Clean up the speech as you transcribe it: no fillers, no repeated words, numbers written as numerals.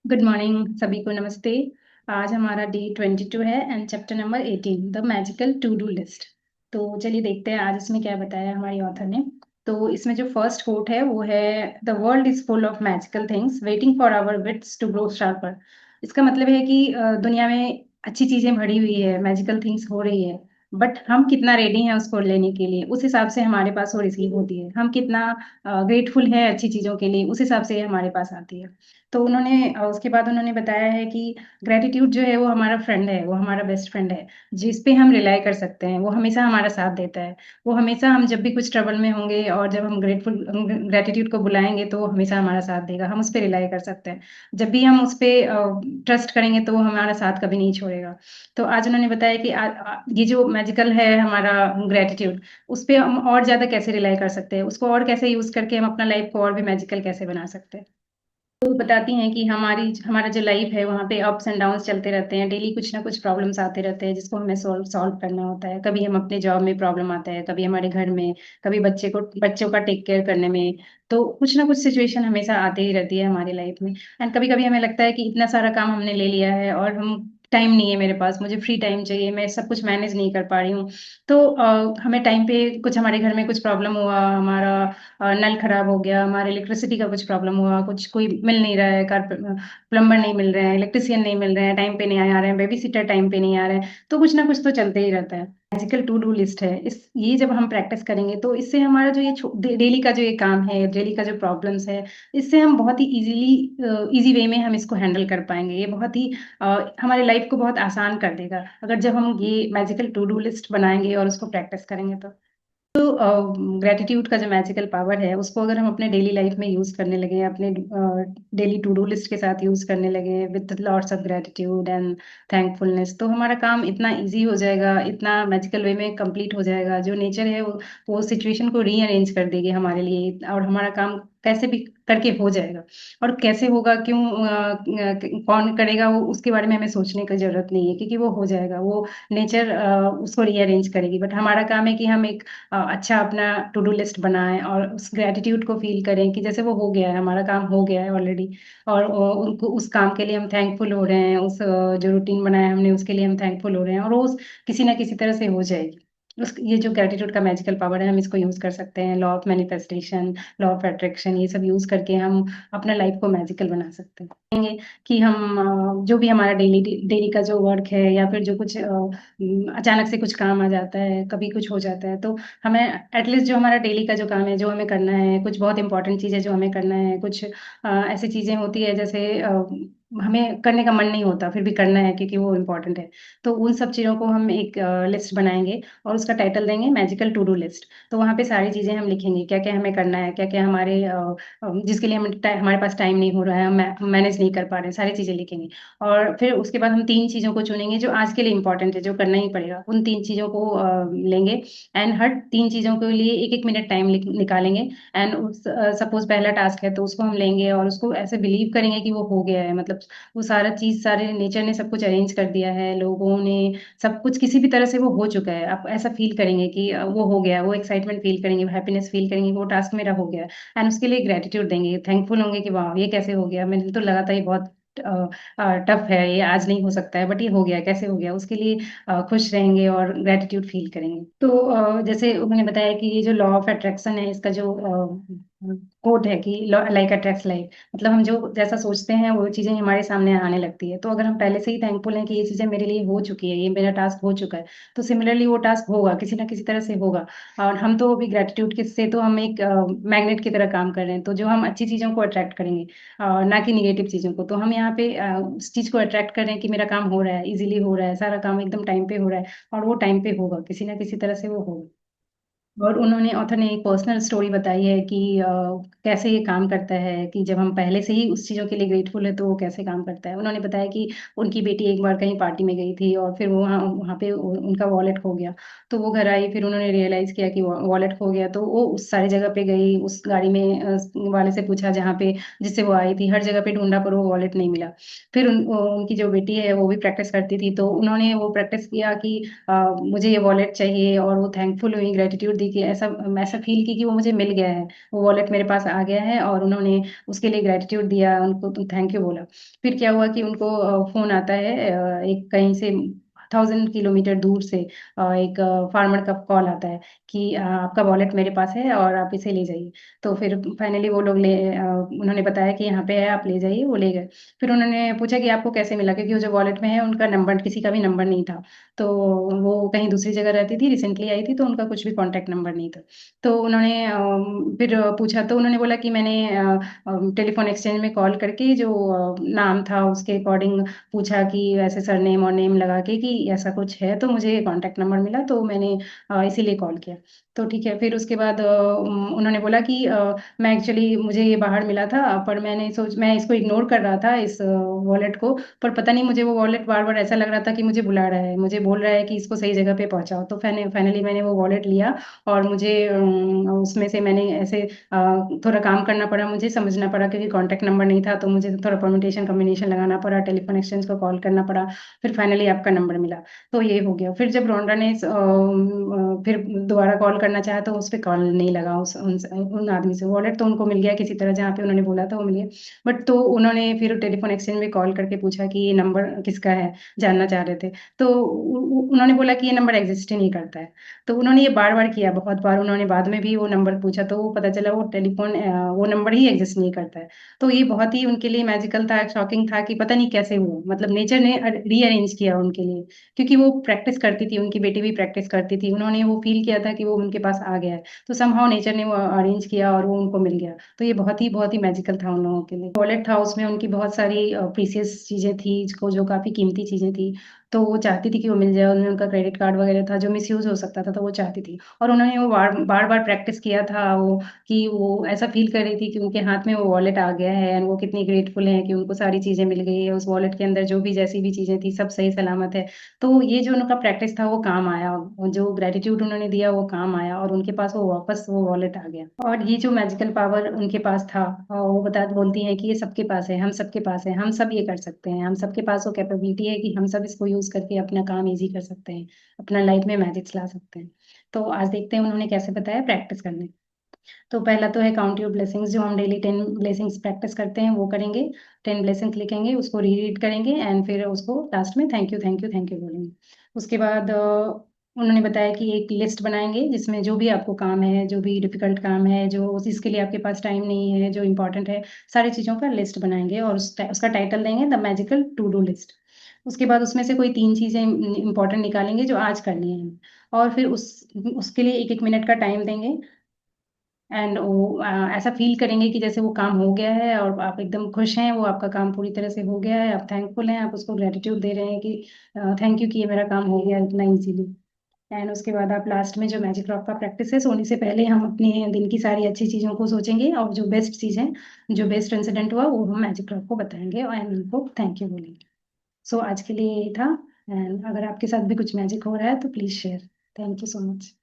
Good morning सभी को नमस्ते। आज हमारा डे 22 है and chapter number 18 the magical to do list. तो चलिए देखते हैं आज इसमें क्या बताया हमारी ऑथर ने। तो इसमें जो फर्स्ट कोट है वो है the world is full of magical things waiting for our wits to grow sharper. इसका मतलब है कि दुनिया में अच्छी चीजें भरी हुई है, मैजिकल थिंग्स हो रही है, बट हम कितना रेडी हैं उसको लेने के लिए, उस हिसाब से हमारे पास वो रिसीव होती है। हम कितना ग्रेटफुल है अच्छी चीजों के लिए, उस हिसाब से ये हमारे पास आती है। तो उसके बाद उन्होंने बताया है कि ग्रैटिट्यूड जो है वो हमारा फ्रेंड है, वो हमारा बेस्ट फ्रेंड है, जिस पे हम रिलाई कर सकते हैं। वो हमेशा हमारा साथ देता है। वो हमेशा, हम जब भी कुछ ट्रबल में होंगे और जब हम ग्रेटिट्यूड को बुलाएंगे तो वो हमेशा हमारा साथ देगा। हम उस पर रिलाई कर सकते हैं। जब भी हम उस पर ट्रस्ट करेंगे तो वो हमारा साथ कभी नहीं छोड़ेगा। तो आज उन्होंने बताया कि ये जो मैजिकल है हमारा ग्रेटिट्यूड, उस पर हम और ज्यादा कैसे रिलाई कर सकते हैं, उसको और कैसे यूज करके हम अपना लाइफ को और भी मैजिकल कैसे बना सकते हैं। तो बताती हैं कि हमारा जो लाइफ है वहाँ पे अप्स एंड डाउन्स चलते रहते हैं। डेली कुछ ना कुछ प्रॉब्लम्स आते रहते हैं जिसको हमें सॉल्व करना होता है। कभी हम अपने जॉब में प्रॉब्लम आता है, कभी हमारे घर में, कभी बच्चों का टेक केयर करने में। तो कुछ ना कुछ सिचुएशन हमेशा आते ही रहती है हमारी लाइफ में। एंड कभी कभी हमें लगता है कि इतना सारा काम हमने ले लिया है और हम टाइम नहीं है मेरे पास, मुझे फ्री टाइम चाहिए, मैं सब कुछ मैनेज नहीं कर पा रही हूँ। तो हमें टाइम पे कुछ, हमारे घर में कुछ प्रॉब्लम हुआ, हमारा नल खराब हो गया, हमारे इलेक्ट्रिसिटी का कुछ प्रॉब्लम हुआ, कुछ कोई मिल नहीं रहा है, कार प्लम्बर नहीं मिल रहे हैं, इलेक्ट्रिशियन नहीं मिल रहे हैं, टाइम पे नहीं आ रहे हैं, बेबी सिटर टाइम पे नहीं आ रहे हैं। तो कुछ ना कुछ तो चलते ही रहता है। मैजिकल टू डू लिस्ट है, इस ये जब हम प्रैक्टिस करेंगे तो इससे हमारा जो ये डेली का जो ये काम है, डेली का जो प्रॉब्लम्स है, इससे हम बहुत ही इजी वे में हम इसको हैंडल कर पाएंगे। ये बहुत ही हमारी लाइफ को बहुत आसान कर देगा अगर जब हम ये मैजिकल टू डू लिस्ट बनाएंगे और उसको प्रैक्टिस करेंगे तो। ग्रेटिट्यूड का जो मैजिकल पावर है उसको अगर हम अपने डेली लाइफ में यूज करने लगे, अपने डेली टू डू लिस्ट के साथ यूज करने लगे with lots of gratitude and thankfulness, तो हमारा काम इतना इजी हो जाएगा, इतना मैजिकल वे में कंप्लीट हो जाएगा। जो नेचर है वो सिचुएशन को रीअरेंज कर देगी हमारे लिए, और हमारा काम कैसे भी करके हो जाएगा। और कैसे होगा, क्यों, कौन करेगा, वो उसके बारे में हमें सोचने की जरूरत नहीं है, क्योंकि वो हो जाएगा। वो नेचर उसको रीअरेंज करेगी। बट हमारा काम है कि हम एक अच्छा अपना टू डू लिस्ट बनाएं और उस ग्रेटिट्यूड को फील करें कि जैसे वो हो गया है, हमारा काम हो गया है ऑलरेडी। और उनको उस काम के लिए हम थैंकफुल हो रहे हैं, जो रूटीन बनाया हमने उसके लिए हम थैंकफुल हो रहे हैं, और वो किसी ना किसी तरह से हो जाएगी। ये जो ग्रेटिट्यूड का मैजिकल पावर है हम इसको यूज कर सकते हैं। Law of manifestation, law of attraction, ये सब यूज करके हम अपना लाइफ को मैजिकल बना सकते हैं। कि हम जो भी हमारा डेली डेली का जो वर्क है, या फिर जो कुछ अचानक से कुछ काम आ जाता है, कभी कुछ हो जाता है, तो हमें एटलीस्ट जो हमारा डेली का जो काम है, जो हमें करना है, कुछ बहुत इंपॉर्टेंट चीज़ें जो हमें करना है, कुछ ऐसी चीज़ें होती है जैसे हमें करने का मन नहीं होता फिर भी करना है क्योंकि वो इम्पोर्टेंट है। तो उन सब चीज़ों को हम एक लिस्ट बनाएंगे और उसका टाइटल देंगे मैजिकल टू डू लिस्ट। तो वहाँ पे सारी चीज़ें हम लिखेंगे, क्या क्या हमें करना है, क्या क्या जिसके लिए हमारे पास टाइम नहीं हो रहा है, हम मैनेज नहीं कर पा रहे हैं, सारी चीज़ें लिखेंगे। और फिर उसके बाद हम 3 चीज़ों को चुनेंगे जो आज के लिए इम्पोर्टेंट है, जो करना ही पड़ेगा। उन 3 चीज़ों को लेंगे एंड हर 3 चीज़ों के लिए 1-1 मिनट टाइम निकालेंगे। एंड सपोज़ पहला टास्क है तो उसको हम लेंगे और उसको ऐसे बिलीव करेंगे कि वो हो गया है। मतलब वो सारा चीज़, सारे नेचर ने सब कुछ अरेंज कर दिया है, लोगों ने सब कुछ किसी भी तरह से वो हो चुका है। आप ऐसा फ़ील करेंगे कि वो हो गया है, वो एक्साइटमेंट फ़ील करेंगे, हैप्पीनेस फ़ील करेंगे, वो टास्क मेरा हो गया है। एंड उसके लिए ग्रैटिट्यूड देंगे, थैंकफुल होंगे कि वाह! ये कैसे हो गया? मुझे तो लगा था ये बहुत टफ है, ये आज नहीं हो सकता है, बट ये हो गया, कैसे हो गया? उसके लिए खुश रहेंगे और ग्रैटिट्यूड फ़ील करेंगे। तो जैसे उन्होंने बताया कि ये जो लॉ ऑफ अट्रैक्शन है, इसका जो कोट है कि लाइक अट्रैक्ट्स लाइक, मतलब हम जो जैसा सोचते हैं वो चीज़ें हमारे सामने आने लगती है। तो अगर हम पहले से ही थैंकफुल हैं कि ये चीज़ें मेरे लिए हो चुकी है, ये मेरा टास्क हो चुका है, तो सिमिलरली वो टास्क होगा, किसी ना किसी तरह से होगा। और हम तो अभी ग्रेटिट्यूड के से तो हम एक मैग्नेट की तरह काम कर रहे हैं, तो जो हम अच्छी चीज़ों को अट्रैक्ट करेंगे, ना कि नेगेटिव चीज़ों को। तो हम यहाँ पे उस चीज़ को अट्रैक्ट कर रहे हैं कि मेरा काम हो रहा है, इजीली हो रहा है, सारा काम एकदम टाइम पे हो रहा है, और वो टाइम पे होगा, किसी ना किसी तरह से वो होगा। और उन्होंने, ऑथर ने एक पर्सनल स्टोरी बताई है कि कैसे ये काम करता है, कि जब हम पहले से ही उस चीज़ों के लिए ग्रेटफुल है तो वो कैसे काम करता है। उन्होंने बताया कि उनकी बेटी एक बार कहीं पार्टी में गई थी और फिर वो वहाँ वहाँ पे उनका वॉलेट खो गया। तो वो घर आई, फिर उन्होंने रियलाइज किया कि वॉलेट खो गया। तो वो उस सारी जगह पे गई, उस गाड़ी में वाले से पूछा जहाँ पे, जिससे वो आई थी, हर जगह पे ढूंढा पर वो वॉलेट नहीं मिला। फिर उनकी जो बेटी है वो भी प्रैक्टिस करती थी, तो उन्होंने वो प्रैक्टिस किया कि मुझे ये वॉलेट चाहिए, और वो थैंकफुल हुई, ग्रेटिट्यूड दी कि ऐसा ऐसा फील की कि वो मुझे मिल गया है, वो वॉलेट मेरे पास आ गया है और उन्होंने उसके लिए ग्रैटिट्यूड दिया, उनको तो थैंक यू बोला। फिर क्या हुआ कि उनको फ़ोन आता है एक कहीं से 1000 किलोमीटर दूर से एक फार्मर का कॉल आता है कि आपका वॉलेट मेरे पास है और आप इसे ले जाइए। तो फिर फाइनली वो लोग उन्होंने बताया कि यहाँ पे है, आप ले जाइए, वो ले गए। फिर उन्होंने पूछा कि आपको कैसे मिला? क्योंकि वो जो वॉलेट में है उनका नंबर किसी का भी नंबर नहीं था। तो वो कहीं दूसरी जगह रहती थी, रिसेंटली आई थी, तो उनका कुछ भी कॉन्टैक्ट नंबर नहीं था। तो उन्होंने फिर पूछा तो उन्होंने बोला कि मैंने टेलीफ़ोन एक्सचेंज में कॉल करके जो नाम था उसके अकॉर्डिंग पूछा कि ऐसे सरनेम और नेम लगा के कि ऐसा कुछ है, तो मुझे कॉन्टैक्ट नंबर मिला, तो मैंने इसीलिए कॉल किया। तो ठीक है, फिर उसके बाद उन्होंने बोला कि मैं एक्चुअली मुझे ये बाहर मिला था, पर मैं इसको इग्नोर कर रहा था इस वॉलेट को, पर पता नहीं मुझे वो वॉलेट बार-बार ऐसा लग रहा था कि मुझे बुला रहा है, मुझे बोल रहा है कि इसको सही जगह पे पहुँचाओ। तो फाइनली मैंने वो वॉलेट लिया और मुझे उसमें से मैंने ऐसे थोड़ा काम करना पड़ा, मुझे समझना पड़ा क्योंकि कॉन्टैक्ट नंबर नहीं था, तो मुझे थोड़ा परम्यूटेशन कॉम्बिनेशन लगाना पड़ा, टेलीफ़ोन एक्सचेंज को कॉल करना पड़ा, फिर फाइनली आपका नंबर मिला। तो ये हो गया। फिर जब रोंडा ने फिर दोबारा कॉल करना चाहा तो उस पे कॉल नहीं लगा उन आदमी से, वॉलेट तो उनको मिल गया किसी तरह, जहाँ पे उन्होंने बोला था वो मिल गया। बट तो उन्होंने फिर टेलीफ़ोन एक्सचेंज में कॉल करके पूछा कि ये नंबर किसका है, जानना चाह रहे थे। तो उन्होंने बोला कि ये नंबर एक्ज़िस्ट ही नहीं करता है। तो उन्होंने ये बार-बार किया, बहुत बार उन्होंने बाद में भी वो नंबर पूछा, तो पता चला वो नंबर ही एक्ज़िस्ट नहीं करता है। तो ये बहुत ही उनके लिए मैजिकल था, शॉकिंग था कि पता नहीं कैसे हुआ, मतलब नेचर ने रीअरेंज किया उनके लिए, क्योंकि वो प्रैक्टिस करती थी, उनकी बेटी भी प्रैक्टिस करती थी। उन्होंने वो फ़ील किया था कि वो उनके पास आ गया है, तो समहाउ नेचर ने वो अरेंज किया और वो उनको मिल गया। तो ये बहुत ही मैजिकल था उन लोगों के लिए। वॉलेट था, उसमें उनकी बहुत सारी प्रीशियस चीज़ें थी, जो काफ़ी कीमती चीज़ें थी, तो वो चाहती थी कि वो मिल जाए। उनमें उनका क्रेडिट कार्ड वगैरह था, जो मिसयूज़ हो सकता था, तो वो चाहती थी। और उन्होंने वो बार-बार प्रैक्टिस किया था वो, कि वो ऐसा फ़ील कर रही थी कि उनके हाथ में वो वॉलेट आ गया है एंड वो कितनी ग्रेटफुल हैं कि उनको सारी चीज़ें मिल गई है। उस वॉलेट के अंदर जो भी जैसी भी चीज़ें थी, सब सही सलामत है। तो ये जो उनका प्रैक्टिस था वो काम आया, और जो ग्रैटिट्यूड उन्होंने दिया वो काम आया और उनके पास वो वापस वो वॉलेट आ गया। और ये जो मैजिकल पावर उनके पास था, वो बोलती हैं कि ये सबके पास है, हम सबके पास है, हम सब ये कर सकते हैं, हम सबके पास वो कैपेबिलिटी है कि हम सब इसको यूज़ करके अपना काम ईज़ी कर सकते हैं, अपना लाइफ़ में मैजिक्स ला सकते हैं। तो आज देखते हैं उन्होंने कैसे बताया प्रैक्टिस करने। तो पहला तो है काउंट योर ब्लेसिंग्स, जो हम डेली 10 ब्लेसिंग्स प्रैक्टिस करते हैं वो करेंगे। 10 ब्लेसिंग्स लिखेंगे, उसको रीड करेंगे एंड फिर उसको लास्ट में thank you, thank you, thank you बोलेंगे। उसके बाद उन्होंने बताया कि एक लिस्ट बनाएँगे जिसमें जो भी आपको काम है, जो भी डिफ़िकल्ट काम है, जो जिसके लिए आपके पास टाइम नहीं है, जो इम्पोर्टेंट है, सारी चीज़ों का लिस्ट बनाएँगे और उसका टाइटल देंगे the magical to do list. उसके बाद उसमें से कोई 3 चीज़ें इम्पोर्टेंट निकालेंगे जो आज करनी है हमें, और फिर उसके लिए 1-1 मिनट का टाइम देंगे एंड ऐसा फ़ील करेंगे कि जैसे वो काम हो गया है और आप एकदम खुश हैं, वो आपका काम पूरी तरह से हो गया है, आप थैंकफुल हैं, आप उसको ग्रैटिट्यूड दे रहे हैं कि थैंक यू कि ये मेरा काम हो गया इतना ईज़िली। एंड उसके बाद आप लास्ट में जो मैजिक रॉक का प्रैक्टिस है, सोने से पहले हम अपने दिन की सारी अच्छी चीज़ों को सोचेंगे और जो बेस्ट चीज़ है, जो बेस्ट इंसिडेंट हुआ, वो हम मैजिक रॉक को बताएँगे एंड उनको थैंक यू बोलेंगे। सो आज के लिए यही था, एंड अगर आपके साथ भी कुछ मैजिक हो रहा है, तो please share. Thank you so much.